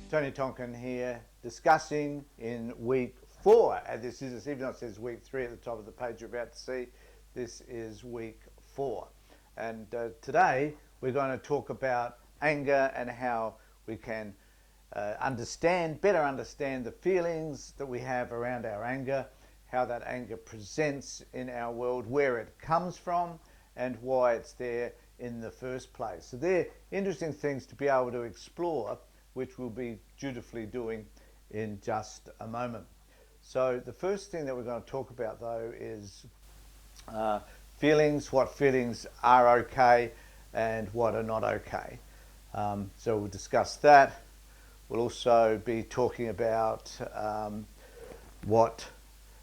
Tony Tonkin here, discussing in week 4. And this is, even though it says week 3 at the top of the page you're about to see, this is week 4. And today we're going to talk about anger and how we can better understand the feelings that we have around our anger, how that anger presents in our world, where it comes from, and why it's there in the first place. So they're interesting things to be able to explore, which we'll be dutifully doing in just a moment. So the first thing that we're going to talk about, though, is feelings, what feelings are okay and what are not okay. So we'll discuss that. We'll also be talking about what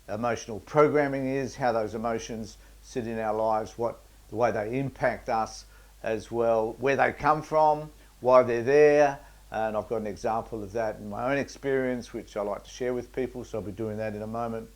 emotional programming is, how those emotions sit in our lives, the way they impact us as well, where they come from, why they're there. And I've got an example of that in my own experience, which I like to share with people, so I'll be doing that in a moment.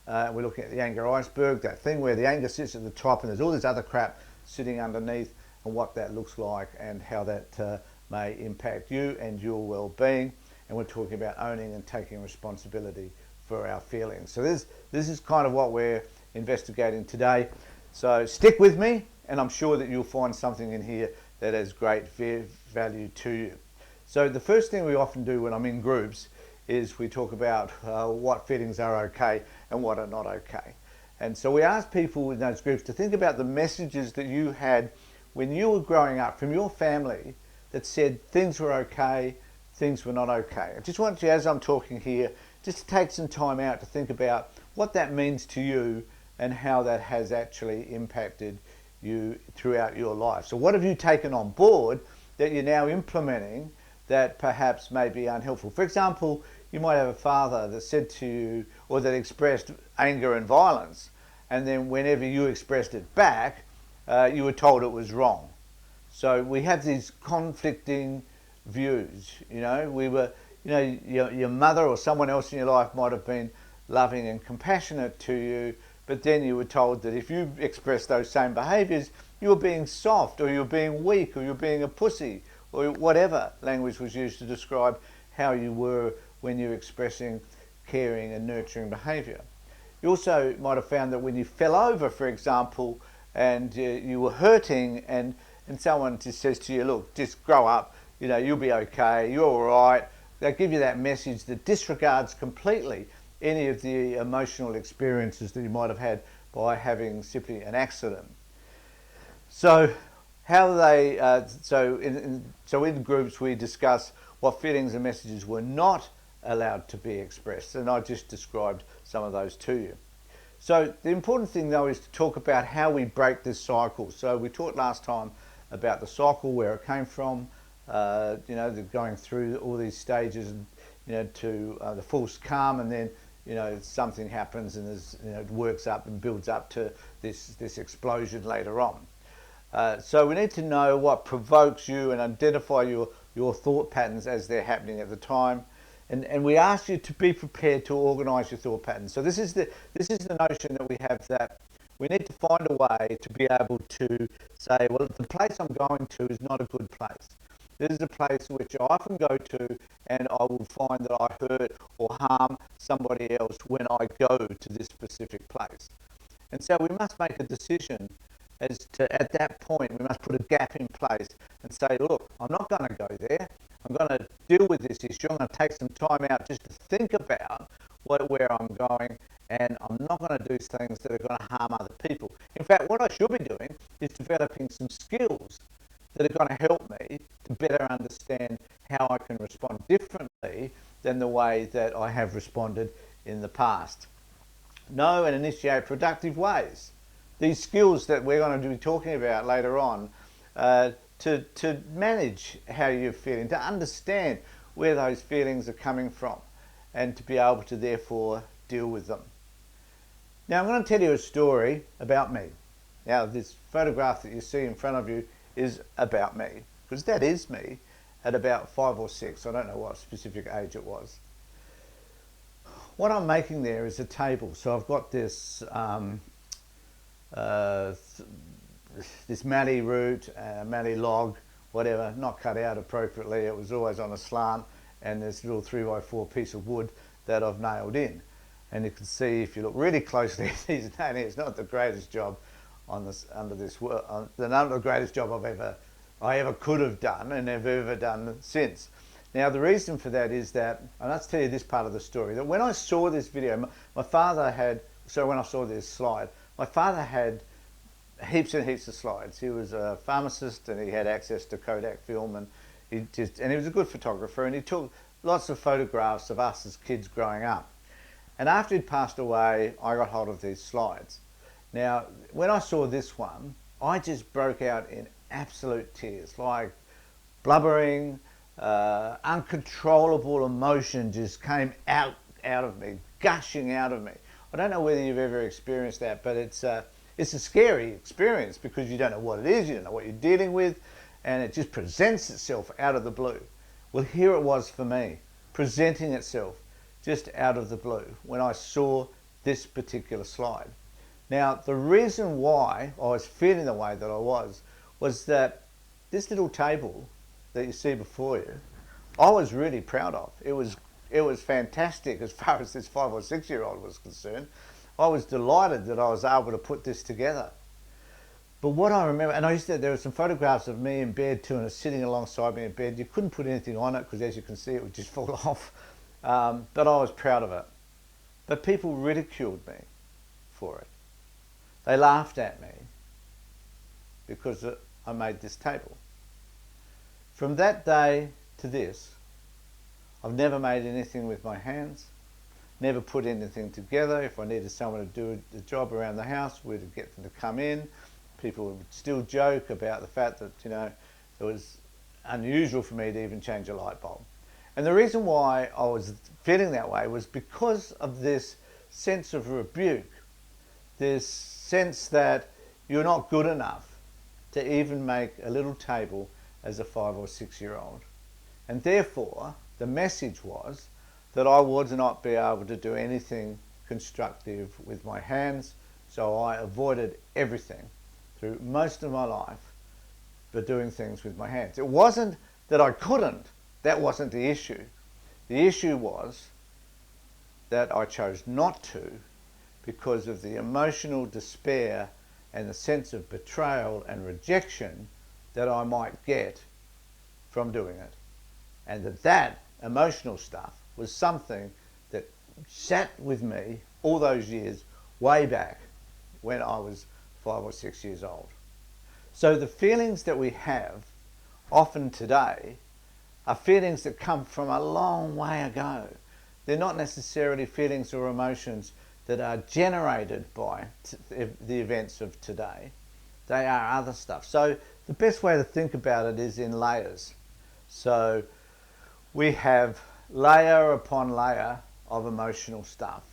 We're looking at the anger iceberg, that thing where the anger sits at the top and there's all this other crap sitting underneath, and what that looks like and how that may impact you and your well-being. And we're talking about owning and taking responsibility for our feelings. So this is kind of what we're investigating today. So stick with me, and I'm sure that you'll find something in here that has great value to you. So the first thing we often do when I'm in groups is we talk about what feelings are okay and what are not okay. And so we ask people in those groups to think about the messages that you had when you were growing up from your family that said things were okay, things were not okay. I just want you, as I'm talking here, just to take some time out to think about what that means to you and how that has actually impacted you throughout your life. So what have you taken on board that you're now implementing that perhaps may be unhelpful? For example, you might have a father that said to you, or that expressed anger and violence, and then whenever you expressed it back, you were told it was wrong. So we have these conflicting views. Your mother or someone else in your life might have been loving and compassionate to you, but then you were told that if you expressed those same behaviours, you were being soft, or you were being weak, or you were being a pussy, or whatever language was used to describe how you were when you were expressing caring and nurturing behaviour. You also might have found that when you fell over, for example, and you were hurting, and someone just says to you, look, just grow up, you'll be okay, you're all right. They give you that message that disregards completely any of the emotional experiences that you might have had by having simply an accident. So in groups we discuss what feelings and messages were not allowed to be expressed, and I just described some of those to you. So the important thing, though, is to talk about how we break this cycle. So we talked last time about the cycle, where it came from, going through all these stages, to the false calm, and then something happens and it works up and builds up to this explosion later on. So we need to know what provokes you and identify your thought patterns as they're happening at the time. And we ask you to be prepared to organise your thought patterns. So this is the notion that we have, that we need to find a way to be able to say, well, the place I'm going to is not a good place. This is a place which I often go to, and I will find that I hurt or harm somebody else when I go to this specific place. And so we must make a decision as to, at that point, we must put a gap in place and say, look, I'm not going to go there. I'm going to deal with this issue. I'm going to take some time out just to think about where I'm going, and I'm not going to do things that are going to harm other people. In fact, what I should be doing is developing some skills that are going to help me to better understand how I can respond differently than the way that I have responded in the past. Know and initiate productive ways. These skills that we're going to be talking about later on, to manage how you're feeling, to understand where those feelings are coming from, and to be able to therefore deal with them. Now I'm going to tell you a story about me. Now this photograph that you see in front of you is about me, because that is me at about 5 or 6. I don't know what specific age it was. What I'm making there is a table. So I've got this this mallee root, mallee log, whatever, not cut out appropriately. It was always on a slant, and this little 3x4 piece of wood that I've nailed in. And you can see, if you look really closely, he's done it's not the greatest job on this, not the greatest job I ever could have done and have ever done since. Now the reason for that is that, and let's tell you this part of the story, that when I saw this video, my father had, so when I saw this slide, my father had heaps and heaps of slides. He was a pharmacist and he had access to Kodak film, and he was a good photographer, and he took lots of photographs of us as kids growing up. And after he'd passed away, I got hold of these slides. Now, when I saw this one, I just broke out in absolute tears, like blubbering, uncontrollable emotion just came out of me, gushing out of me. I don't know whether you've ever experienced that, but it's a scary experience because you don't know what it is, you don't know what you're dealing with, and it just presents itself out of the blue. Well, here it was for me, presenting itself just out of the blue when I saw this particular slide. Now, the reason why I was feeling the way that I was that this little table that you see before you, I was really proud of. It was fantastic as far as this 5 or 6 year old was concerned. I was delighted that I was able to put this together. But what I remember, and there were some photographs of me in bed too, and it's sitting alongside me in bed. You couldn't put anything on it because, as you can see, it would just fall off. But I was proud of it. But people ridiculed me for it. They laughed at me because I made this table. From that day to this, I've never made anything with my hands, never put anything together. If I needed someone to do the job around the house, we'd get them to come in. People would still joke about the fact that, you know, it was unusual for me to even change a light bulb. And the reason why I was feeling that way was because of this sense of rebuke, this sense that you're not good enough to even make a little table as a 5 or 6 year old. And therefore, the message was that I would not be able to do anything constructive with my hands, so I avoided everything through most of my life for doing things with my hands. It wasn't that I couldn't, that wasn't the issue. The issue was that I chose not to because of the emotional despair and the sense of betrayal and rejection that I might get from doing it. And that emotional stuff was something that sat with me all those years, way back when I was 5 or 6 years old. So the feelings that we have often today are feelings that come from a long way ago. They're not necessarily feelings or emotions that are generated by the events of today. They are other stuff. So the best way to think about it is in layers. So we have layer upon layer of emotional stuff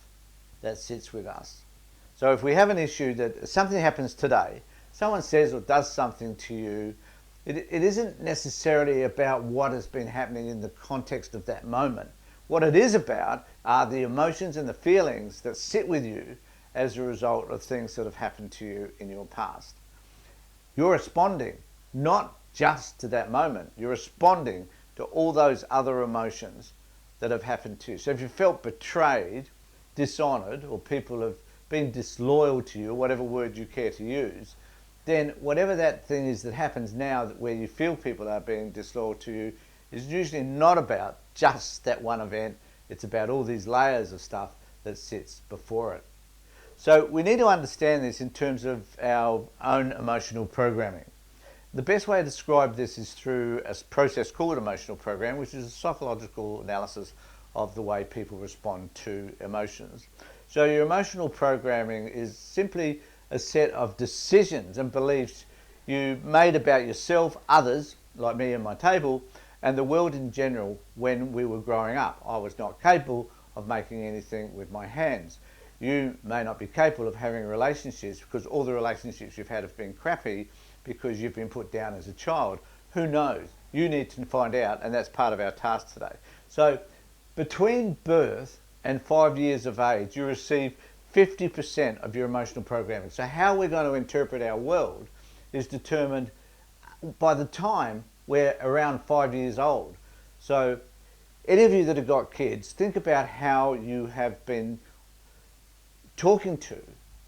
that sits with us. So if we have an issue that something happens today, someone says or does something to you, it isn't necessarily about what has been happening in the context of that moment. What it is about are the emotions and the feelings that sit with you as a result of things that have happened to you in your past. You're responding not just to that moment, you're responding to all those other emotions that have happened to you. So if you felt betrayed, dishonoured, or people have been disloyal to you, whatever word you care to use, then whatever that thing is that happens now where you feel people are being disloyal to you is usually not about just that one event. It's about all these layers of stuff that sits before it. So we need to understand this in terms of our own emotional programming. The best way to describe this is through a process called emotional programming, which is a psychological analysis of the way people respond to emotions. So your emotional programming is simply a set of decisions and beliefs you made about yourself, others, like me and my table, and the world in general when we were growing up. I was not capable of making anything with my hands. You may not be capable of having relationships because all the relationships you've had have been crappy because you've been put down as a child. Who knows? You need to find out, and that's part of our task today. So between birth and 5 years of age, you receive 50% of your emotional programming. So how we're going to interpret our world is determined by the time we're around 5 years old. So any of you that have got kids, think about how you have been talking to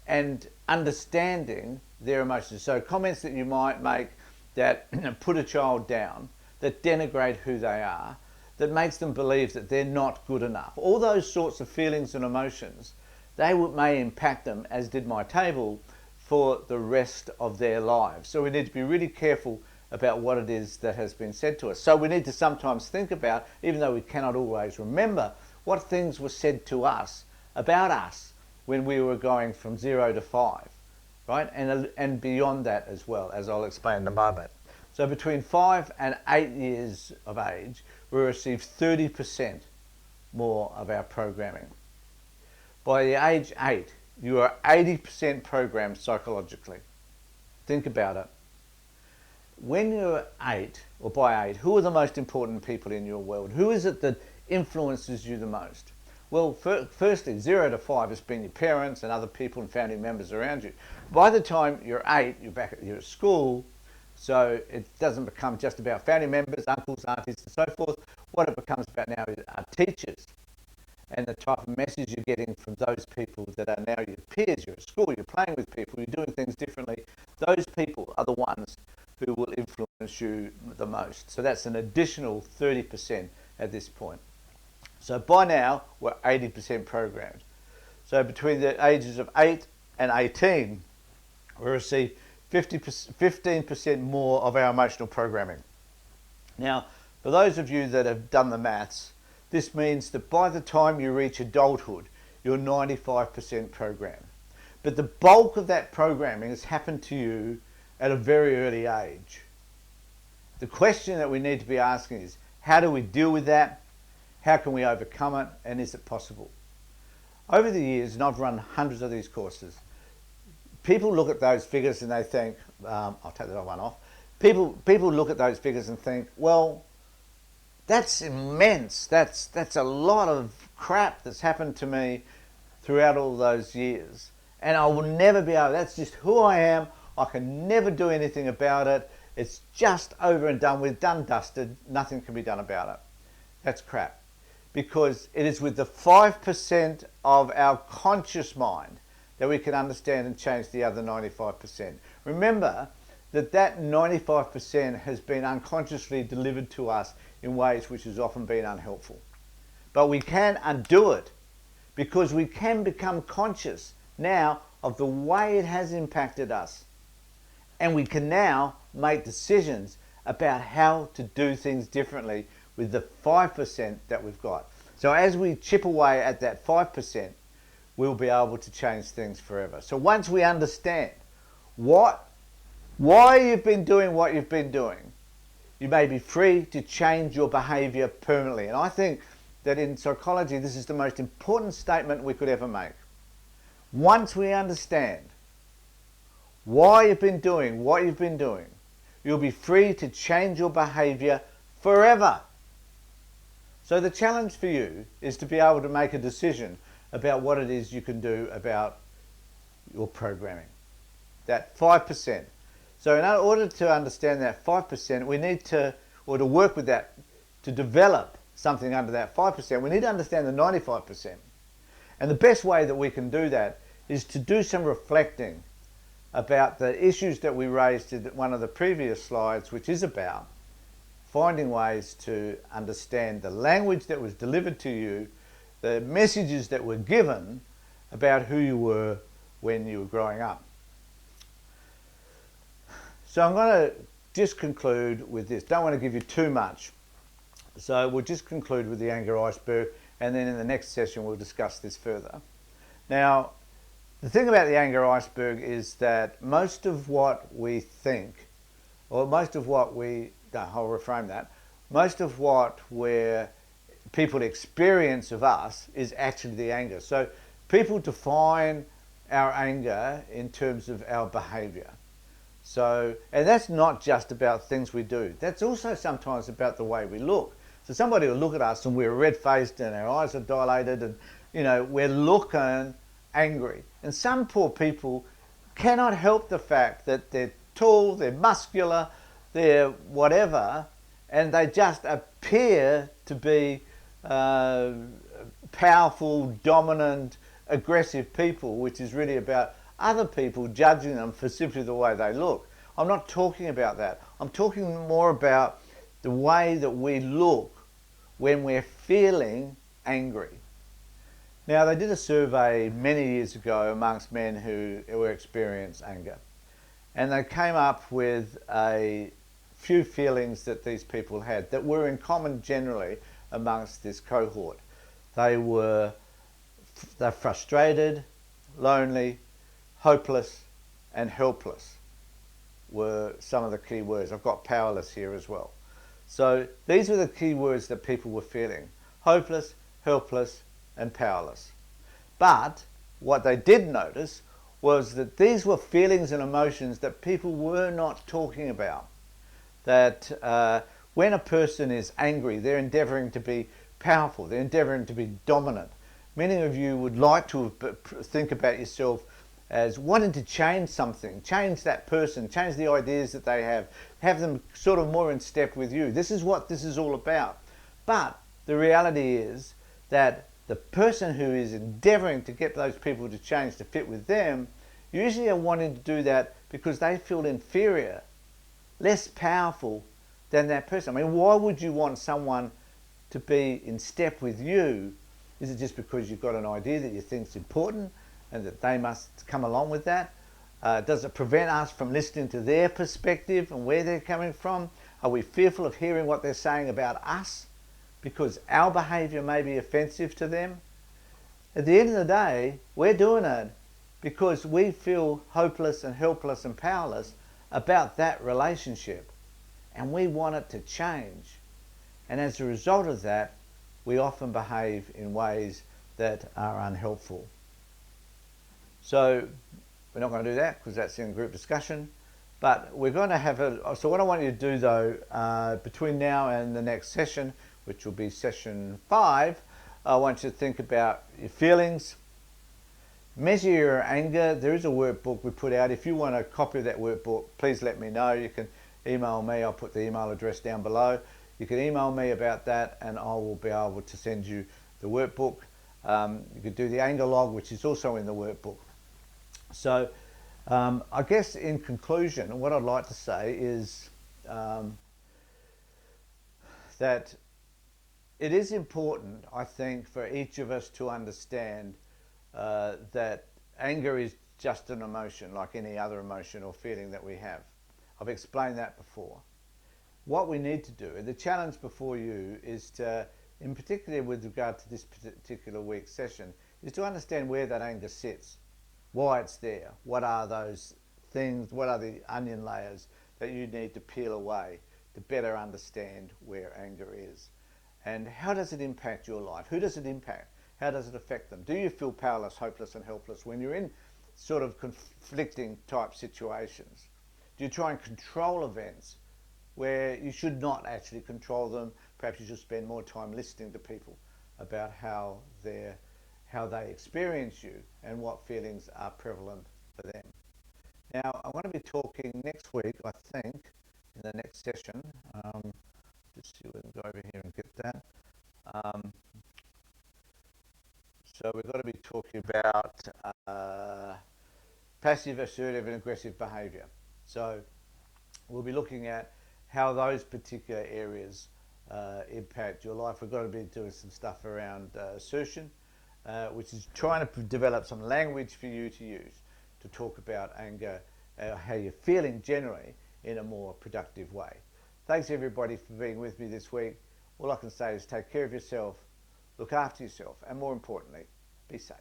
and understanding their emotions. So comments that you might make that put a child down, that denigrate who they are, that makes them believe that they're not good enough. All those sorts of feelings and emotions, they may impact them, as did my table, for the rest of their lives. So we need to be really careful about what it is that has been said to us. So we need to sometimes think about, even though we cannot always remember, what things were said to us about us when we were going from 0 to 5, right? And beyond that as well, as I'll explain in a moment. So between 5 and 8 years of age, we receive 30% more of our programming. By the age 8, you are 80% programmed psychologically. Think about it. When you're 8, or by 8, who are the most important people in your world? Who is it that influences you the most? Well, firstly, 0 to 5 has been your parents and other people and family members around you. By the time you're 8, you're at school, so it doesn't become just about family members, uncles, aunties, and so forth. What it becomes about now are teachers and the type of message you're getting from those people that are now your peers. You're at school, you're playing with people, you're doing things differently. Those people are the ones who will influence you the most. So that's an additional 30% at this point. So by now, we're 80% programmed. So between the ages of 8 and 18, we receive 15% more of our emotional programming. Now, for those of you that have done the maths, this means that by the time you reach adulthood, you're 95% programmed. But the bulk of that programming has happened to you at a very early age. The question that we need to be asking is, how do we deal with that? How can we overcome it? And is it possible? Over the years, and I've run hundreds of these courses, people look at those figures and they think, I'll take that one off. People look at those figures and think, well, that's immense. That's a lot of crap that's happened to me throughout all those years. And I will never be able, that's just who I am. I can never do anything about it. It's just over and done with, done, dusted. Nothing can be done about it. That's crap. Because it is with the 5% of our conscious mind that we can understand and change the other 95%. Remember that 95% has been unconsciously delivered to us in ways which has often been unhelpful. But we can undo it because we can become conscious now of the way it has impacted us. And we can now make decisions about how to do things differently with the 5% that we've got. So as we chip away at that 5%, we'll be able to change things forever. So once we understand why you've been doing what you've been doing, you may be free to change your behavior permanently. And I think that in psychology, this is the most important statement we could ever make. Once we understand why you've been doing what you've been doing, you'll be free to change your behavior forever. So the challenge for you is to be able to make a decision about what it is you can do about your programming. That 5%. So in order to understand that 5%, we need to work with that, to develop something under that 5%, we need to understand the 95%. And the best way that we can do that is to do some reflecting about the issues that we raised in one of the previous slides, which is about finding ways to understand the language that was delivered to you, the messages that were given about who you were when you were growing up. So I'm going to just conclude with this. Don't want to give you too much. So we'll just conclude with the anger iceberg, and then in the next session we'll discuss this further. Now, the thing about the anger iceberg is that most of what we think, or most of what we, no, I'll reframe that, most of what people experience of us is actually the anger. So people define our anger in terms of our behavior. So, and that's not just about things we do. That's also sometimes about the way we look. So somebody will look at us and we're red-faced and our eyes are dilated and, you know, we're looking angry. And some poor people cannot help the fact that they're tall, they're muscular, they're whatever, and they just appear to be uh, powerful, dominant, aggressive people, which is really about other people judging them for simply the way they look. I'm not talking about that. I'm talking more about the way that we look when we're feeling angry. Now, they did a survey many years ago amongst men who experienced anger, and they came up with a few feelings that these people had that were in common generally amongst this cohort. They're frustrated, lonely, hopeless, and helpless were some of the key words. I've got powerless here as well. So these were the key words that people were feeling: hopeless, helpless, and powerless. But what they did notice was that these were feelings and emotions that people were not talking about. That when a person is angry, they're endeavouring to be powerful, they're endeavouring to be dominant. Many of you would like to think about yourself as wanting to change something, change that person, change the ideas that they have them sort of more in step with you. This is what this is all about. But the reality is that the person who is endeavouring to get those people to change to fit with them usually are wanting to do that because they feel inferior, less powerful than that person. I mean, why would you want someone to be in step with you? Is it just because you've got an idea that you think is important and that they must come along with that? Does it prevent us from listening to their perspective and where they're coming from? Are we fearful of hearing what they're saying about us because our behaviour may be offensive to them? At the end of the day, we're doing it because we feel hopeless and helpless and powerless about that relationship, and we want it to change. And as a result of that, we often behave in ways that are unhelpful. So we're not going to do that because that's in group discussion, but we're going to have so what I want you to do though, between now and the next session, which will be session 5, I want you to think about your feelings, measure your anger. There is a workbook we put out. If you want a copy of that workbook, please let me know. You can email me. I'll put the email address down below. You can email me about that and I will be able to send you the workbook. You could do the anger log, which is also in the workbook. So I guess in conclusion, what I'd like to say is that it is important, I think, for each of us to understand that anger is just an emotion like any other emotion or feeling that we have. I've explained that before. What we need to do, and the challenge before you is to, in particular with regard to this particular week's session, is to understand where that anger sits, why it's there, what are those things, what are the onion layers that you need to peel away to better understand where anger is. And how does it impact your life? Who does it impact? How does it affect them? Do you feel powerless, hopeless and helpless when you're in sort of conflicting type situations? Do you try and control events where you should not actually control them? Perhaps you should spend more time listening to people about how they experience you and what feelings are prevalent for them. Now, I'm going to be talking next week, I think, in the next session. Just see if we can go over here and get that. So we've got to be talking about passive, assertive and aggressive behaviour. So we'll be looking at how those particular areas impact your life. We've got to be doing some stuff around assertion, which is trying to develop some language for you to use to talk about anger, how you're feeling generally in a more productive way. Thanks everybody for being with me this week. All I can say is take care of yourself, look after yourself, and more importantly, be safe.